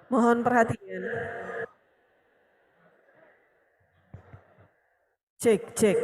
Mohon perhatian. Cek, cek.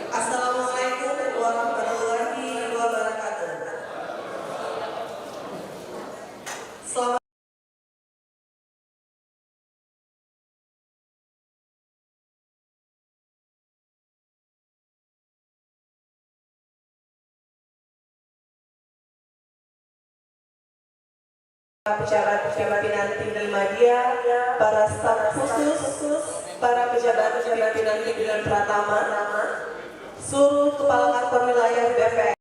Assalamualaikum warahmatullahi wabarakatuh. Selamat pejabat pimpinan tinggi media, para staf khusus, para pejabat pimpinan pimpinan Pratama, seluruh kepala kantor wilayah BPN.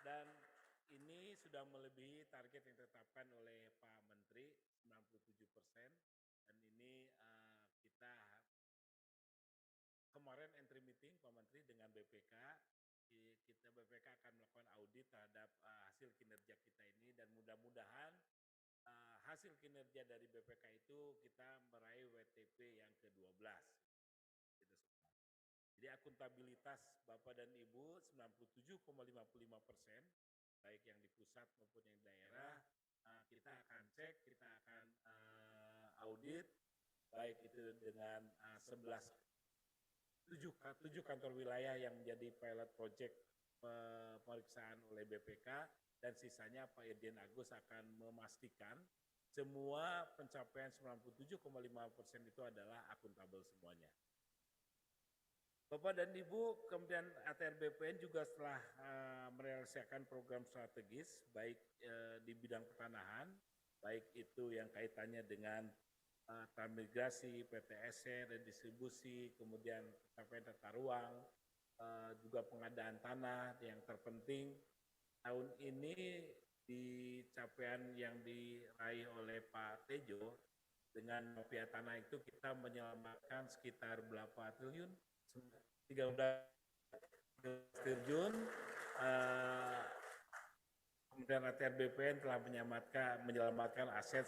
Dan ini sudah melebihi target yang ditetapkan oleh Pak Menteri 97%. Dan ini kita kemarin entry meeting Pak Menteri dengan BPK, kita BPK akan melakukan audit terhadap hasil kinerja kita ini dan mudah-mudahan hasil kinerja dari BPK itu kita meraih WTP yang ke-12. Jadi akuntabilitas Bapak dan Ibu 97,55%, baik yang di pusat maupun yang di daerah, kita akan cek, kita akan audit, baik itu dengan 7 kantor wilayah yang menjadi pilot project pemeriksaan oleh BPK, dan sisanya Pak Irjen Agus akan memastikan semua pencapaian 97,5% itu adalah akuntabel semuanya. Bapak dan Ibu, kemudian ATR BPN juga setelah merealisasikan program strategis, baik di bidang pertanahan, baik itu yang kaitannya dengan transmigrasi, PTSC, redistribusi, kemudian pencapaian tata ruang, juga pengadaan tanah. Yang terpenting tahun ini di capaian yang diraih oleh Pak Tejo dengan mafia tanah itu kita menyelamatkan sekitar berapa triliun? 13 triliun. Kemudian ATR BPN telah menyelamatkan aset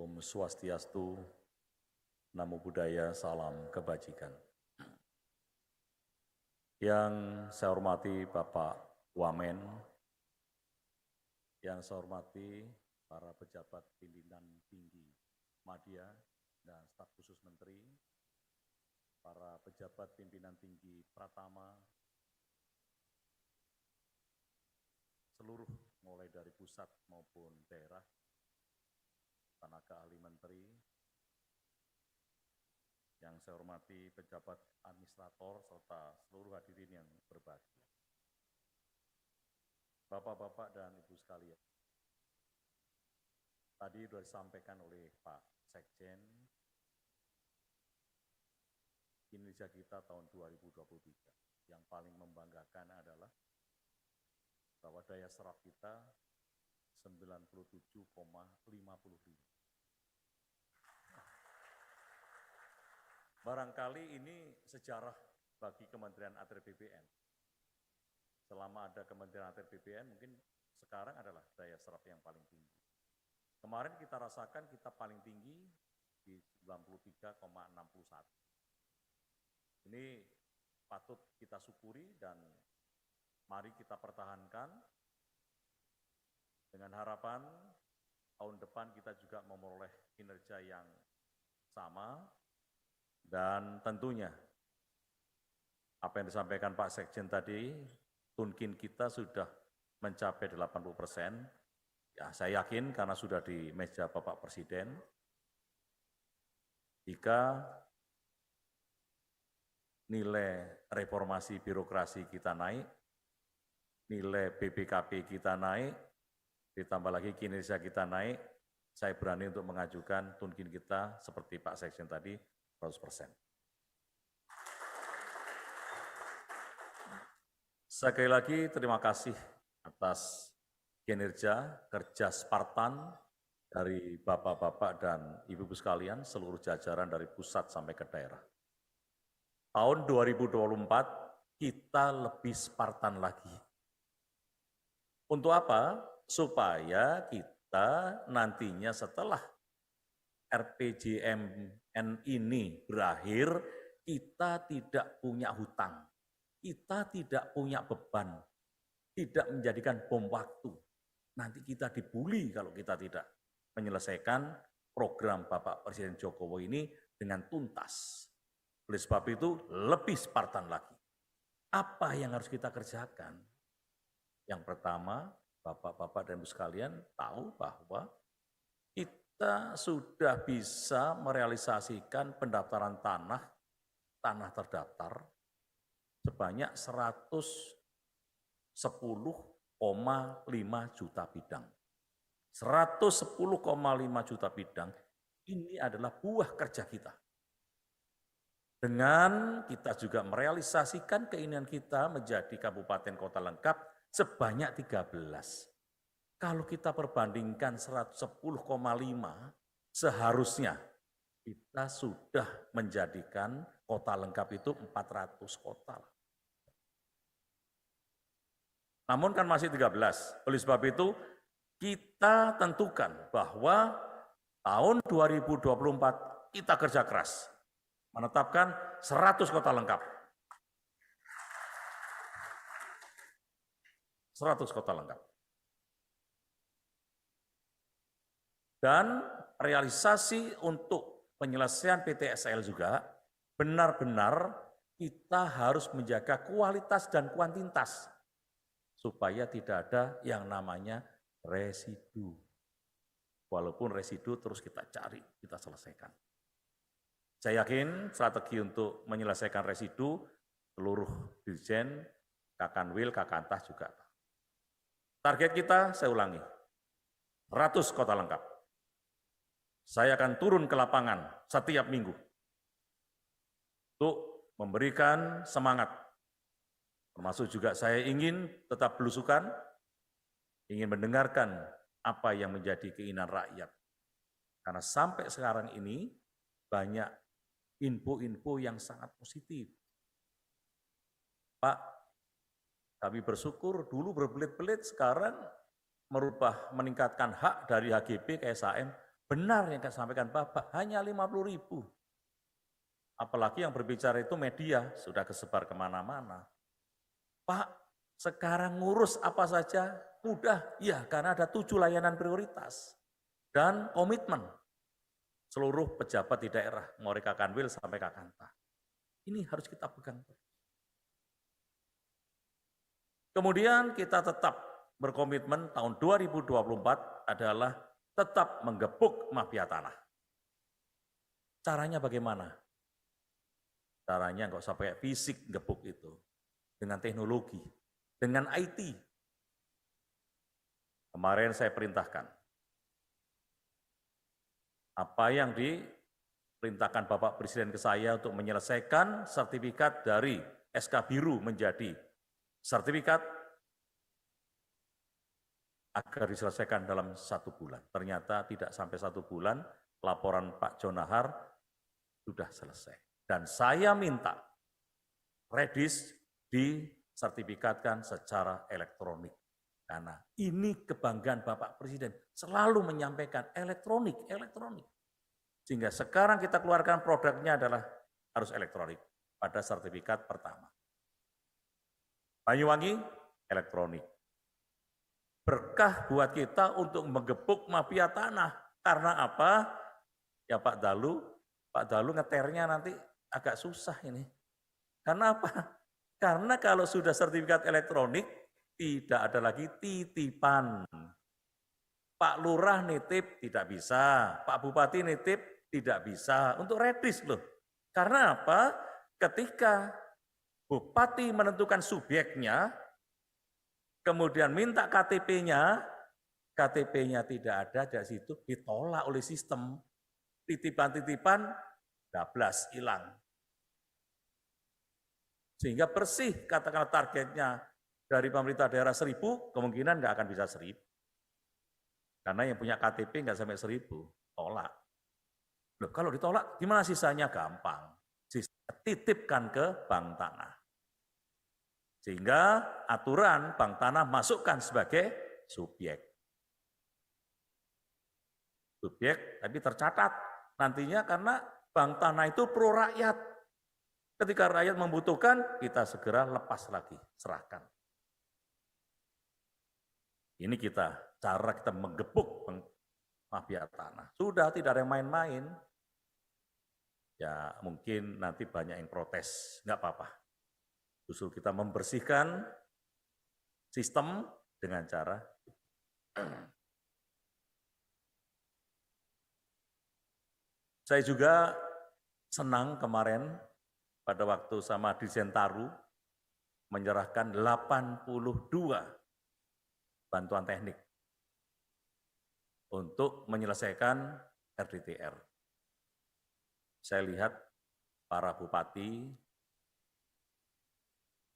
Om Swastiastu, Namo Buddhaya, salam kebajikan. Yang saya hormati Bapak Wamen, yang saya hormati para pejabat pimpinan tinggi Madya dan staf khusus menteri, para pejabat pimpinan tinggi Pratama, seluruh mulai dari pusat maupun daerah, tenaga ahli menteri, yang saya hormati pejabat administrator serta seluruh hadirin yang berbahagia. Bapak-bapak dan Ibu sekalian, tadi sudah disampaikan oleh Pak Sekjen, kinerja kita tahun 2023 yang paling membanggakan adalah bahwa daya serap kita 97,55. Barangkali ini sejarah bagi Kementerian ATR BPN. Selama ada Kementerian ATR BPN, mungkin sekarang adalah daya serap yang paling tinggi. Kemarin kita rasakan kita paling tinggi di 93,61. Ini patut kita syukuri dan mari kita pertahankan dengan harapan tahun depan kita juga memperoleh kinerja yang sama dan tentunya apa yang disampaikan Pak Sekjen tadi, tunkin kita sudah mencapai 80%. Ya, saya yakin karena sudah di meja Bapak Presiden, jika nilai reformasi birokrasi kita naik, nilai BPKP kita naik, ditambah lagi kinerja kita naik, saya berani untuk mengajukan tunkin kita seperti Pak Sekjen tadi, 100%. Sekali lagi terima kasih atas kinerja, kerja Spartan dari Bapak-Bapak dan Ibu-Ibu sekalian, seluruh jajaran dari pusat sampai ke daerah. Tahun 2024 kita lebih Spartan lagi. Untuk apa? Supaya kita nantinya setelah RPJMN ini berakhir, kita tidak punya hutang. Kita tidak punya beban, tidak menjadikan bom waktu. Nanti kita dibully kalau kita tidak menyelesaikan program Bapak Presiden Jokowi ini dengan tuntas. Oleh sebab itu lebih Spartan lagi. Apa yang harus kita kerjakan? Yang pertama, Bapak-bapak dan Ibu sekalian tahu bahwa kita sudah bisa merealisasikan pendaftaran tanah terdaftar sebanyak 110,5 juta bidang. 110,5 juta bidang ini adalah buah kerja kita. Dengan kita juga merealisasikan keinginan kita menjadi kabupaten kota lengkap sebanyak 13. Kalau kita perbandingkan 110,5, seharusnya kita sudah menjadikan kota lengkap itu 400 kota. Namun kan masih 13. Oleh sebab itu kita tentukan bahwa tahun 2024 kita kerja keras. Menetapkan 100 kota lengkap. 100 kota lengkap. Dan realisasi untuk penyelesaian PTSL juga benar-benar kita harus menjaga kualitas dan kuantitas supaya tidak ada yang namanya residu. Walaupun residu terus kita cari, kita selesaikan. Saya yakin strategi untuk menyelesaikan residu seluruh dirjen, Kakanwil, Kakantas juga. Target kita, saya ulangi, 100 kota lengkap. Saya akan turun ke lapangan setiap minggu untuk memberikan semangat. Termasuk juga saya ingin tetap belusukan, ingin mendengarkan apa yang menjadi keinginan rakyat. Karena sampai sekarang ini banyak info-info yang sangat positif. Pak, kami bersyukur dulu berbelit-belit, sekarang meningkatkan hak dari HGB ke SHM, Benar yang sampaikan Bapak, hanya 50.000. Apalagi yang berbicara itu media, sudah kesebar kemana-mana. Pak, sekarang ngurus apa saja mudah, ya karena ada 7 layanan prioritas dan komitmen seluruh pejabat di daerah, mulai Kakanwil sampai Kakanta. Ini harus kita pegang. Kemudian kita tetap berkomitmen tahun 2024 adalah tetap menggebuk mafia tanah. Caranya bagaimana? Caranya nggak usah pakai fisik gebuk itu. Dengan teknologi, dengan IT. Kemarin saya perintahkan. Apa yang diperintahkan Bapak Presiden ke saya untuk menyelesaikan sertifikat dari SK Biru menjadi sertifikat agar diselesaikan dalam 1 bulan. Ternyata tidak sampai 1 bulan, laporan Pak Jonahar sudah selesai. Dan saya minta Redis disertifikatkan secara elektronik. Karena ini kebanggaan Bapak Presiden, selalu menyampaikan elektronik. Sehingga sekarang kita keluarkan produknya adalah harus elektronik pada sertifikat pertama. Banyuwangi, elektronik. Berkah buat kita untuk menggebuk mafia tanah. Karena apa? Ya Pak Dalu ngeternya nanti agak susah ini. Karena apa? Karena kalau sudah sertifikat elektronik, tidak ada lagi titipan. Pak Lurah nitip tidak bisa, Pak Bupati nitip tidak bisa. Untuk Redis loh. Karena apa? Ketika Bupati menentukan subjeknya, kemudian minta KTP-nya, KTP-nya tidak ada dari situ, ditolak oleh sistem. Titipan-titipan, 12 hilang. Sehingga bersih, katakanlah targetnya dari pemerintah daerah 1.000, kemungkinan nggak akan bisa 1.000. Karena yang punya KTP nggak sampai 1.000, tolak. Loh, kalau ditolak, gimana sisanya? Gampang. Sisanya titipkan ke bank tanah. Sehingga aturan bank tanah masukkan sebagai subjek. Subjek, tapi tercatat. Nantinya karena bank tanah itu pro rakyat. Ketika rakyat membutuhkan, kita segera lepas lagi, serahkan. Ini cara kita menggebuk mafia tanah. Sudah tidak ada yang main-main. Ya mungkin nanti banyak yang protes, nggak apa-apa. Justru kita membersihkan sistem dengan cara saya juga senang kemarin pada waktu sama Dirjen Taru menyerahkan 82 bantuan teknik untuk menyelesaikan RDTR. Saya lihat para bupati,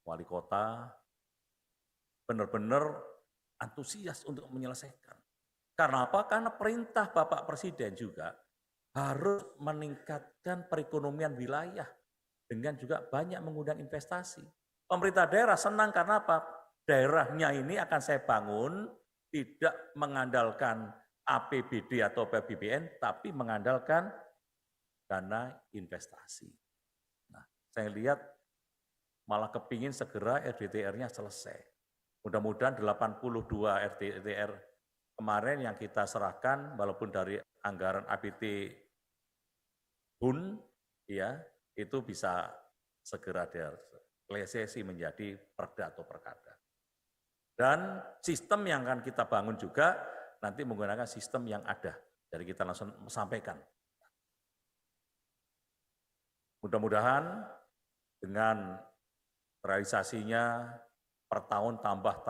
wali kota benar-benar antusias untuk menyelesaikan. Karena apa? Karena perintah Bapak Presiden juga harus meningkatkan perekonomian wilayah dengan juga banyak mengundang investasi. Pemerintah daerah senang karena apa? Daerahnya ini akan saya bangun tidak mengandalkan APBD atau APBN, tapi mengandalkan dana investasi. Nah, saya lihat malah kepingin segera RDTR-nya selesai. Mudah-mudahan 82 RDTR kemarin yang kita serahkan, walaupun dari anggaran APT BUN, ya itu bisa segera direalisasi menjadi perda atau perkada. Dan sistem yang akan kita bangun juga nanti menggunakan sistem yang ada. Jadi kita langsung sampaikan. Mudah-mudahan dengan realisasinya per tahun tambah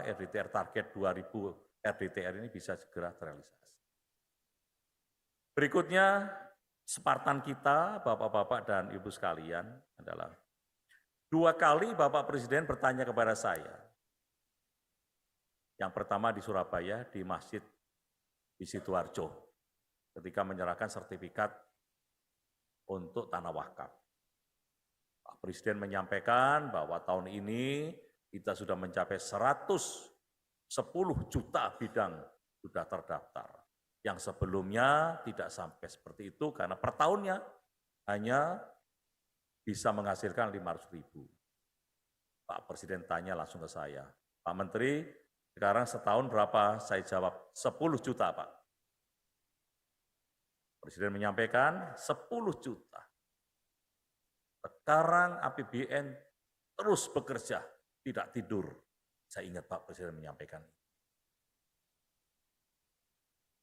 RDTR target 2000 RDTR ini bisa segera terrealisasi. Berikutnya, Spartan kita, Bapak-Bapak dan Ibu sekalian adalah 2 kali Bapak Presiden bertanya kepada saya. Yang pertama di Surabaya, di Masjid di Sidoarjo, ketika menyerahkan sertifikat untuk tanah wakaf. Pak Presiden menyampaikan bahwa tahun ini kita sudah mencapai 110 juta bidang sudah terdaftar. Yang sebelumnya tidak sampai seperti itu karena per tahunnya hanya bisa menghasilkan 500.000. Pak Presiden tanya langsung ke saya, Pak Menteri, sekarang setahun berapa? Saya jawab 10 juta, Pak. Presiden menyampaikan 10 juta. Sekarang APBN terus bekerja, tidak tidur. Saya ingat Pak Presiden menyampaikan.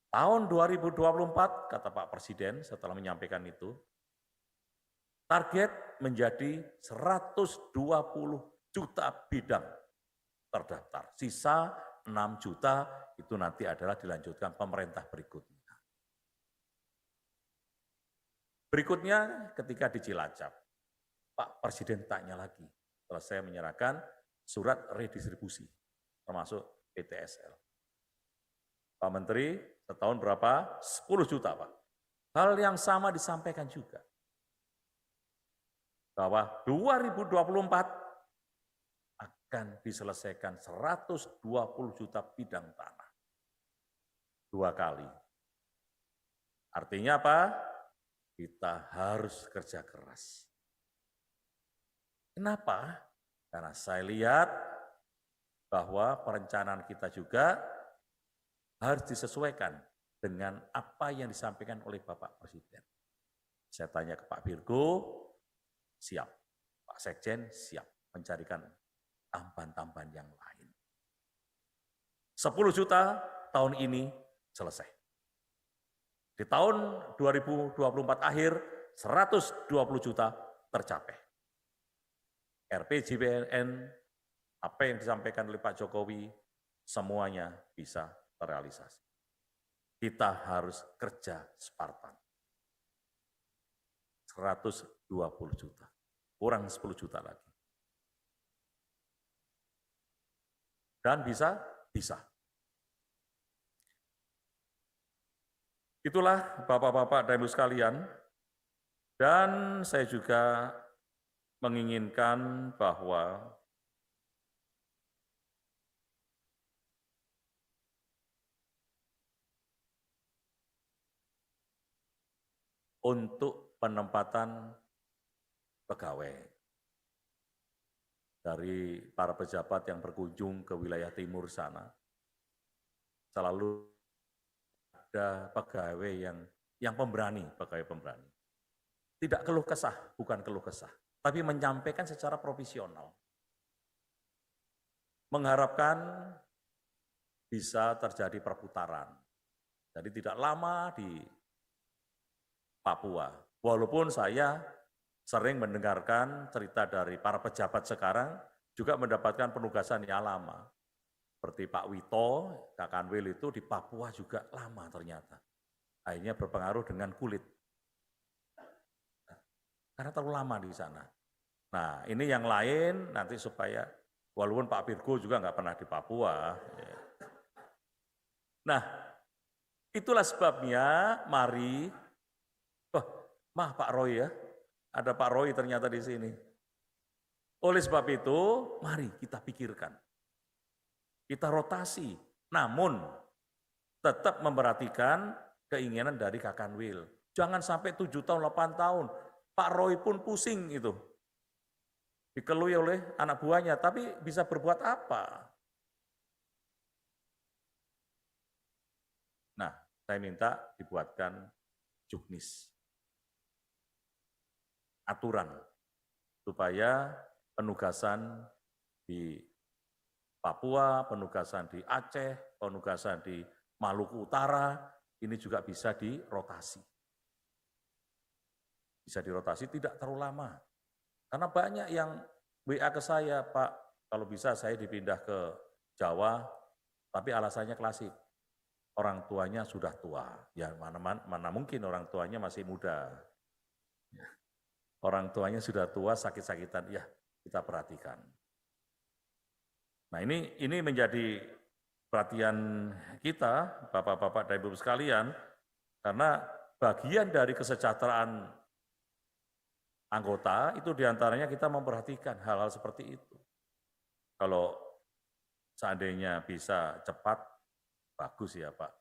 Tahun 2024, kata Pak Presiden setelah menyampaikan itu, target menjadi 120 juta bidang terdaftar. Sisa 6 juta itu nanti adalah dilanjutkan pemerintah berikutnya. Berikutnya ketika di Cilacap, Pak Presiden tanya lagi, setelah saya menyerahkan surat redistribusi, termasuk PTSL. Pak Menteri, setahun berapa? 10 juta, Pak. Hal yang sama disampaikan juga. Bahwa 2024 akan diselesaikan 120 juta bidang tanah. 2 kali. Artinya apa? Kita harus kerja keras. Kenapa? Karena saya lihat bahwa perencanaan kita juga harus disesuaikan dengan apa yang disampaikan oleh Bapak Presiden. Saya tanya ke Pak Virgo, siap. Pak Sekjen, siap mencarikan tambahan-tambahan yang lain. 10 juta tahun ini selesai. Di tahun 2024 akhir, 120 juta tercapai. RPJMN, apa yang disampaikan oleh Pak Jokowi, semuanya bisa terrealisasi. Kita harus kerja Spartan. 120 juta, kurang 10 juta lagi. Dan bisa. Itulah Bapak-Bapak dan Ibu sekalian, dan saya juga menginginkan bahwa untuk penempatan pegawai dari para pejabat yang berkunjung ke wilayah timur sana, selalu ada pegawai yang pemberani, pegawai pemberani. Tidak keluh kesah, bukan keluh kesah, tapi menyampaikan secara profesional. Mengharapkan bisa terjadi perputaran. Jadi tidak lama di Papua. Walaupun saya sering mendengarkan cerita dari para pejabat sekarang, juga mendapatkan penugasan yang lama. Seperti Pak Wito, Kak Kanwil itu di Papua juga lama ternyata. Akhirnya berpengaruh dengan kulit. Karena terlalu lama di sana. Nah, ini yang lain nanti supaya, walaupun Pak Virgo juga nggak pernah di Papua. Nah, itulah sebabnya mari, Pak Roy ya, ada Pak Roy ternyata di sini. Oleh sebab itu, mari kita pikirkan. Kita rotasi, namun tetap memperhatikan keinginan dari Kak Kanwil. Jangan sampai 7 tahun, 8 tahun. Pak Roy pun pusing itu. Dikelui oleh anak buahnya, tapi bisa berbuat apa? Nah, saya minta dibuatkan juknis. Aturan, supaya penugasan di Papua, penugasan di Aceh, penugasan di Maluku Utara, ini juga bisa dirotasi. Bisa dirotasi tidak terlalu lama. Karena banyak yang WA ke saya, Pak, kalau bisa saya dipindah ke Jawa, tapi alasannya klasik. Orang tuanya sudah tua. Ya mana mungkin orang tuanya masih muda. Orang tuanya sudah tua, sakit-sakitan, ya kita perhatikan. Nah ini menjadi perhatian kita, Bapak-Bapak dan Ibu sekalian, karena bagian dari kesejahteraan anggota itu diantaranya kita memperhatikan hal-hal seperti itu. Kalau seandainya bisa cepat, bagus ya Pak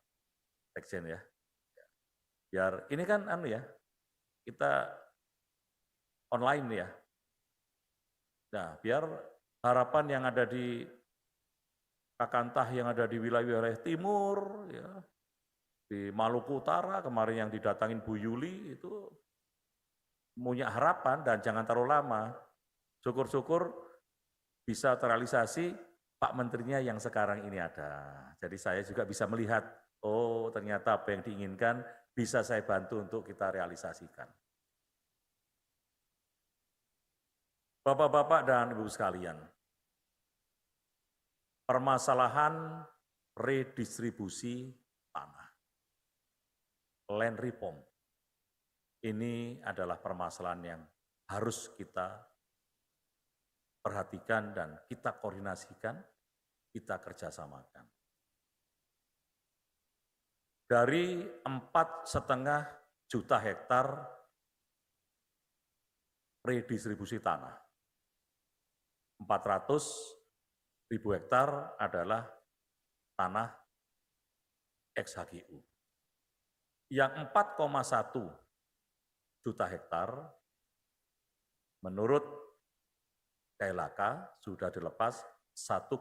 Sekjen ya. Biar ini kan kita online ya. Nah, biar harapan yang ada di Kakantah yang ada di wilayah-wilayah timur, ya, di Maluku Utara kemarin yang didatangin Bu Yuli itu punya harapan dan jangan terlalu lama. Syukur-syukur bisa terrealisasi Pak Menterinya yang sekarang ini ada. Jadi saya juga bisa melihat, oh ternyata apa yang diinginkan bisa saya bantu untuk kita realisasikan. Bapak-bapak dan Ibu sekalian, permasalahan redistribusi tanah, land reform, ini adalah permasalahan yang harus kita perhatikan dan kita koordinasikan, kita kerjasamakan. Dari 4,5 juta hektar redistribusi tanah, 400.000 hektar adalah tanah ex-HGU. Yang 4,1 juta hektar menurut KLHK sudah dilepas 1,7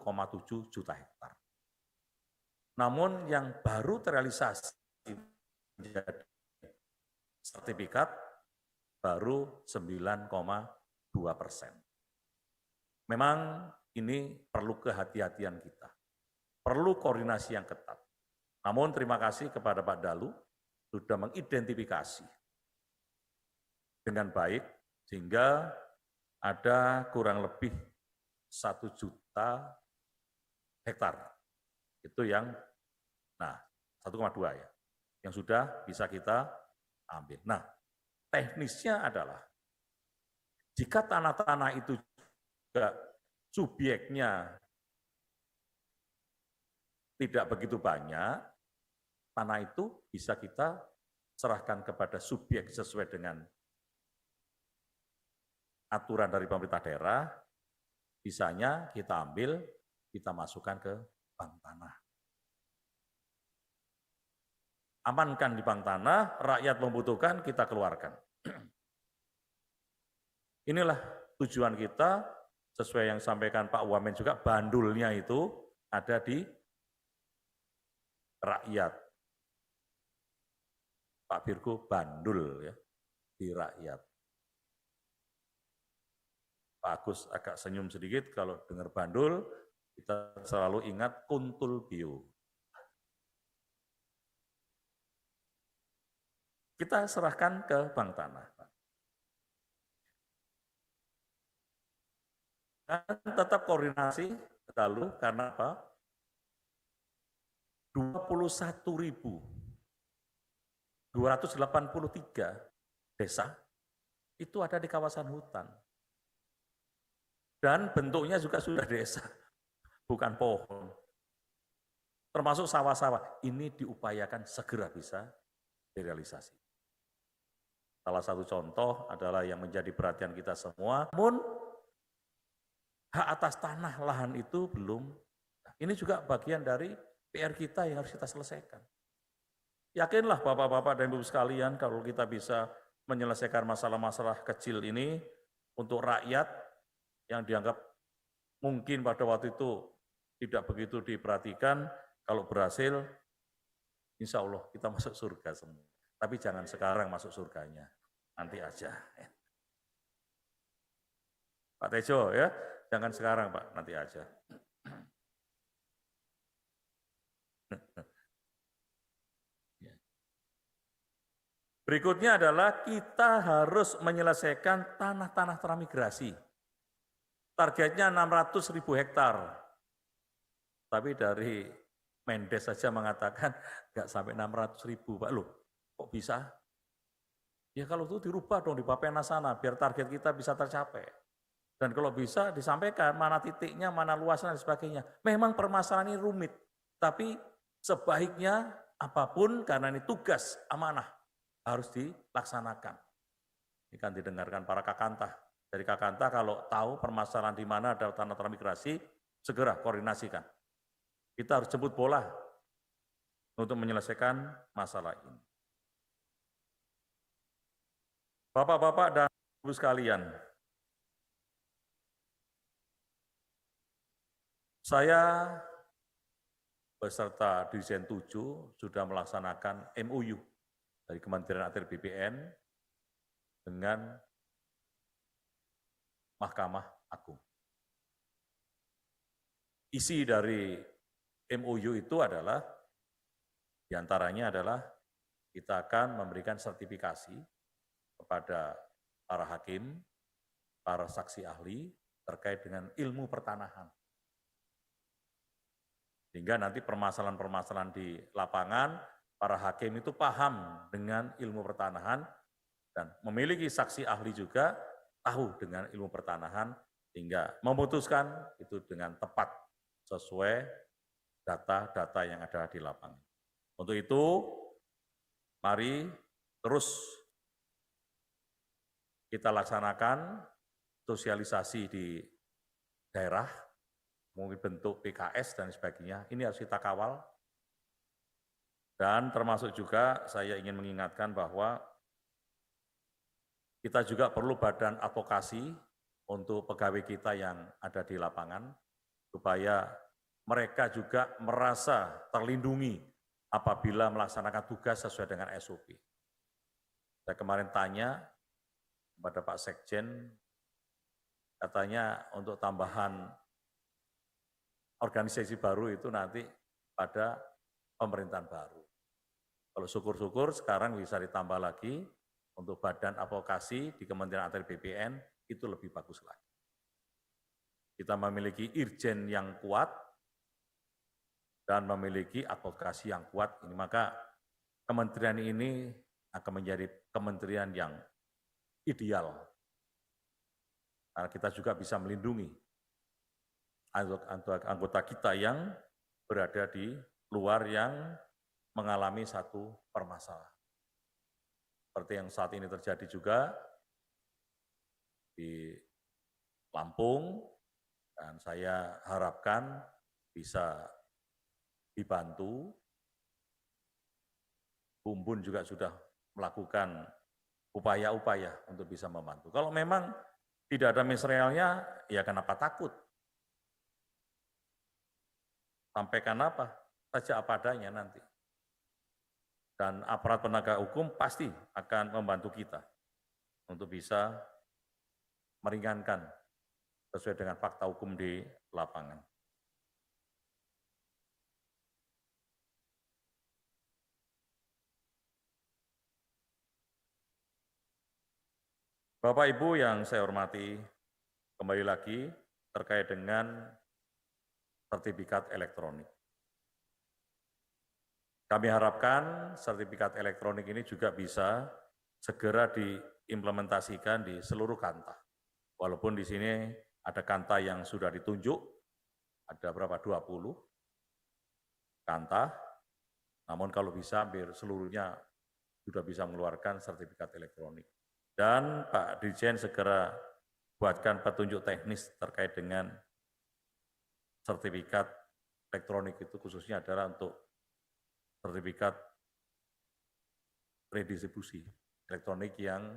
juta hektar. Namun yang baru terrealisasi menjadi sertifikat baru 9,2%. Memang ini perlu kehati-hatian kita, perlu koordinasi yang ketat. Namun terima kasih kepada Pak Dalu sudah mengidentifikasi dengan baik sehingga ada kurang lebih 1 juta hektar. Itu yang 1,2 ya, yang sudah bisa kita ambil. Nah, teknisnya adalah jika tanah-tanah itu juga subyeknya tidak begitu banyak, tanah itu bisa kita serahkan kepada subyek sesuai dengan aturan dari pemerintah daerah, sisanya kita ambil, kita masukkan ke bank tanah. Amankan di bank tanah, rakyat membutuhkan, kita keluarkan. Inilah tujuan kita, sesuai yang disampaikan Pak Wamen juga, bandulnya itu ada di rakyat. Pak Virgo bandul ya, di rakyat. Pak Agus agak senyum sedikit kalau dengar bandul, kita selalu ingat kuntul bio. Kita serahkan ke bank tanah. Dan tetap koordinasi lalu karena apa? 21.283 desa itu ada di kawasan hutan. Dan bentuknya juga sudah desa, bukan pohon. Termasuk sawah-sawah, ini diupayakan segera bisa direalisasi. Salah satu contoh adalah yang menjadi perhatian kita semua, namun hak atas tanah lahan itu belum. Ini juga bagian dari PR kita yang harus kita selesaikan. Yakinlah Bapak-Bapak dan Ibu sekalian kalau kita bisa menyelesaikan masalah-masalah kecil ini untuk rakyat yang dianggap mungkin pada waktu itu tidak begitu diperhatikan, kalau berhasil, insya Allah kita masuk surga semua. Tapi jangan sekarang masuk surganya, nanti aja. Pak Tejo ya, jangan sekarang Pak, nanti aja. Berikutnya adalah kita harus menyelesaikan tanah-tanah transmigrasi. Targetnya 600.000 hektar. Tapi dari Mendes saja mengatakan nggak sampai 600.000 Pak. Loh, kok bisa? Ya kalau itu dirubah dong di Bappenas sana, biar target kita bisa tercapai. Dan kalau bisa disampaikan mana titiknya, mana luasnya dan sebagainya. Memang permasalahan ini rumit, tapi sebaiknya apapun karena ini tugas amanah harus dilaksanakan. Ini kan didengarkan para kakantah. Dari kakantah kalau tahu permasalahan di mana ada tanah transmigrasi, segera koordinasikan. Kita harus jemput bola. untuk menyelesaikan masalah ini. Bapak-bapak dan Ibu sekalian, saya beserta Dirjen 7 sudah melaksanakan MOU dari Kementerian ATR BPN dengan Mahkamah Agung. Isi dari MOU itu adalah, diantaranya adalah kita akan memberikan sertifikasi kepada para hakim, para saksi ahli terkait dengan ilmu pertanahan. Sehingga nanti permasalahan-permasalahan di lapangan, para hakim itu paham dengan ilmu pertanahan dan memiliki saksi ahli juga tahu dengan ilmu pertanahan, sehingga memutuskan itu dengan tepat sesuai data-data yang ada di lapangan. Untuk itu, mari terus kita laksanakan sosialisasi di daerah, mungkin bentuk PKS dan sebagainya, ini harus kita kawal. Dan termasuk juga saya ingin mengingatkan bahwa kita juga perlu badan advokasi untuk pegawai kita yang ada di lapangan, supaya mereka juga merasa terlindungi apabila melaksanakan tugas sesuai dengan SOP. Saya kemarin tanya kepada Pak Sekjen, katanya untuk tambahan organisasi baru itu nanti pada pemerintahan baru. Kalau syukur-syukur sekarang bisa ditambah lagi untuk badan advokasi di Kementerian ATR BPN, itu lebih bagus lagi. Kita memiliki irjen yang kuat dan memiliki advokasi yang kuat, maka kementerian ini akan menjadi kementerian yang ideal. Karena kita juga bisa melindungi anggota kita yang berada di luar yang mengalami satu permasalahan. Seperti yang saat ini terjadi juga di Lampung, dan saya harapkan bisa dibantu. Bumbun juga sudah melakukan upaya-upaya untuk bisa membantu. Kalau memang tidak ada materialnya, ya kenapa takut? Sampaikan apa saja apa adanya nanti. Dan aparat penegak hukum pasti akan membantu kita untuk bisa meringankan sesuai dengan fakta hukum di lapangan. Bapak Ibu yang saya hormati, kembali lagi terkait dengan sertifikat elektronik. Kami harapkan sertifikat elektronik ini juga bisa segera diimplementasikan di seluruh kanta. Walaupun di sini ada kanta yang sudah ditunjuk, ada berapa 20 kanta, namun kalau bisa hampir seluruhnya sudah bisa mengeluarkan sertifikat elektronik. Dan Pak Dirjen segera buatkan petunjuk teknis terkait dengan sertifikat elektronik itu, khususnya adalah untuk sertifikat redistribusi elektronik yang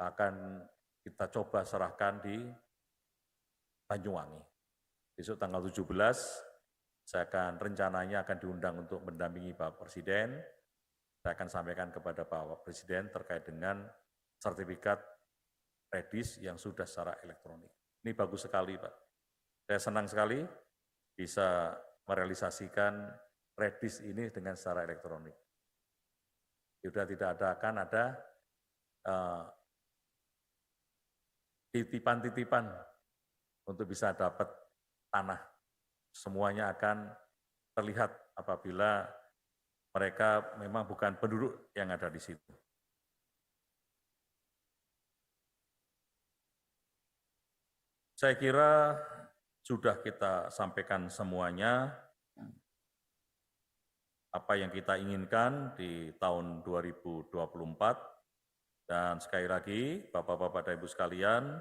akan kita coba serahkan di Banyuwangi. Besok tanggal 17, saya akan rencananya akan diundang untuk mendampingi Bapak Presiden. Saya akan sampaikan kepada Bapak Presiden terkait dengan sertifikat redis yang sudah secara elektronik. Ini bagus sekali, Pak. Saya senang sekali bisa merealisasikan redis ini dengan secara elektronik. Sudah tidak akan ada titipan-titipan untuk bisa dapat tanah. Semuanya akan terlihat apabila mereka memang bukan penduduk yang ada di situ. Saya kira sudah kita sampaikan semuanya apa yang kita inginkan di tahun 2024, dan sekali lagi Bapak-Bapak dan Ibu sekalian,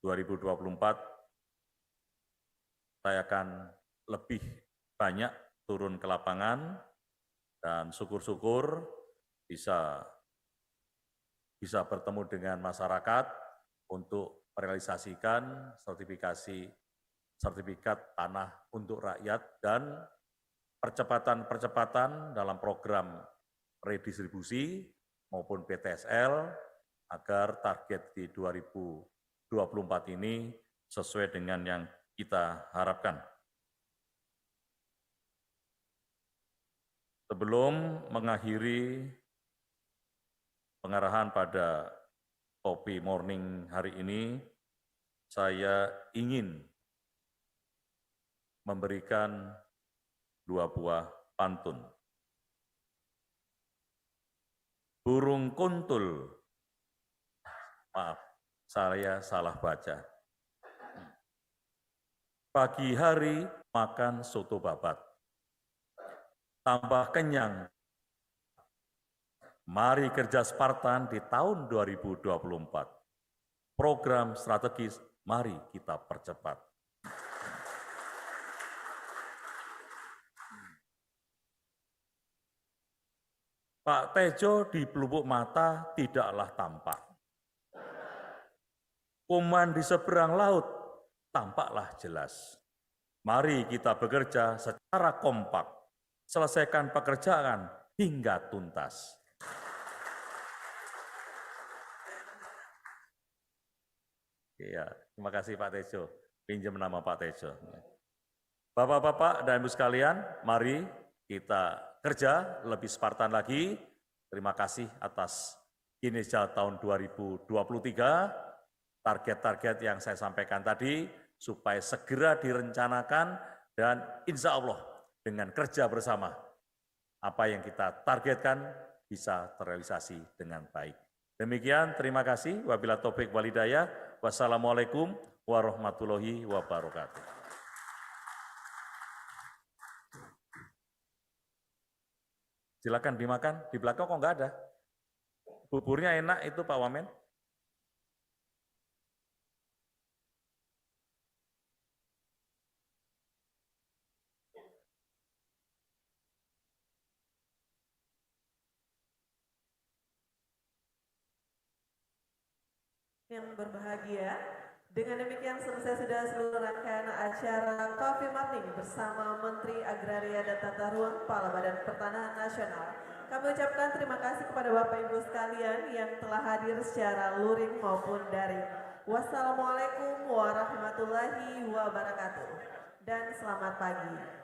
2024 saya akan lebih banyak turun ke lapangan dan syukur-syukur bisa bertemu dengan masyarakat untuk merealisasikan sertifikat tanah untuk rakyat dan percepatan dalam program redistribusi maupun PTSL agar target di 2024 ini sesuai dengan yang kita harapkan. Sebelum mengakhiri pengarahan pada kopi morning hari ini, saya ingin memberikan 2 buah pantun. Burung kuntul, maaf, saya salah baca. Pagi hari makan soto babat, tambah kenyang. Mari kerja Spartan di tahun 2024. Program strategis, mari kita percepat. Pak Tejo di pelupuk mata tidaklah tampak. Kuman di seberang laut tampaklah jelas. Mari kita bekerja secara kompak, selesaikan pekerjaan hingga tuntas. Ya, terima kasih Pak Tejo, pinjam nama Pak Tejo. Bapak-bapak dan Ibu sekalian, mari kita kerja lebih Spartan lagi. Terima kasih atas kinerja tahun 2023, target-target yang saya sampaikan tadi, supaya segera direncanakan dan insya Allah dengan kerja bersama, apa yang kita targetkan bisa terrealisasi dengan baik. Demikian, terima kasih. Wabillahi taufiq wal hidayah. Wassalamualaikum warahmatullahi wabarakatuh. Silakan dimakan, di belakang kok nggak ada. Buburnya enak itu Pak Wamen. Yang berbahagia, dengan demikian selesai sudah seluruh rangkaian acara Coffee Morning bersama Menteri Agraria dan Tata Ruang Kepala Badan Pertanahan Nasional. Kami ucapkan terima kasih kepada Bapak Ibu sekalian yang telah hadir secara luring maupun daring. Wassalamualaikum warahmatullahi wabarakatuh dan selamat pagi.